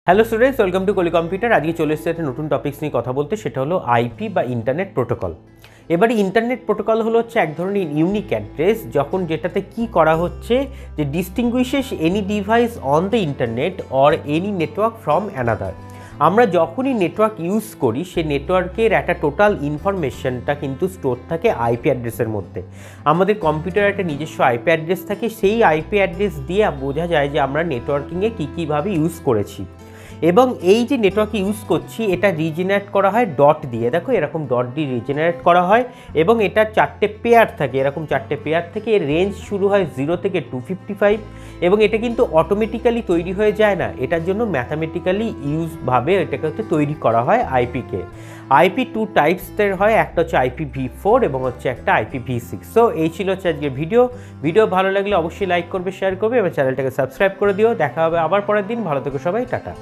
Hello students, welcome to Koli computer. আজকে চলে এসেছে একটা নতুন টপিক্স নিয়ে কথা বলতে, সেটা হলো আইপি বা ইন্টারনেট প্রোটোকল। এবারে ইন্টারনেট প্রোটোকল হলো হচ্ছে এক ধরনের ইউনিক অ্যাড্রেস, যখন যেটাতে কি করা হচ্ছে যে ডিস্টিংগুইশেস any device on the internet or any network from another. আমরা যখনই নেটওয়ার্ক ইউজ করি সে নেটওয়ার্কের একটা টোটাল ইনফরমেশনটা কিন্তু স্টোর থাকে আইপি অ্যাড্রেসের মধ্যে। আমাদের কম্পিউটারে একটা নিজস্ব আইপি অ্যাড্রেস থাকে, সেই আইপি অ্যাড্রেস দিয়ে বোঝা যায় যে আমরা নেটওয়ার্কিংয়ে কীভাবে ইউজ করেছি। এবং এই যে নেটওয়ার্ক ইউজ করছি এটা রিজেনারেট করা হয় ডট দিয়ে। দেখো এরকম ডট দিয়ে রিজেনারেট করা হয় এবং এটা চারটে পেয়ার থাকে, এরকম চারটে পেয়ার থেকে। এর রেঞ্জ শুরু হয় 0 থেকে 255 এবং এটা কিন্তু অটোমেটিক্যালি তৈরি হয়ে যায় না, এটার জন্য ম্যাথামেটিক্যালি ইউজভাবে এটাকে হচ্ছে তৈরি করা হয় আইপিকে। আইপি 2 টাইপসের হয়, একটা হচ্ছে IPv4 এবং হচ্ছে একটা IPv6। সো এই ছিল হচ্ছে আজকের ভিডিও ভালো লাগলে অবশ্যই লাইক করবে, শেয়ার করবে এবং চ্যানেলটাকে সাবস্ক্রাইব করে দিও। দেখা হবে আবার পরের দিন। ভালো থেকো সবাই, টাটা।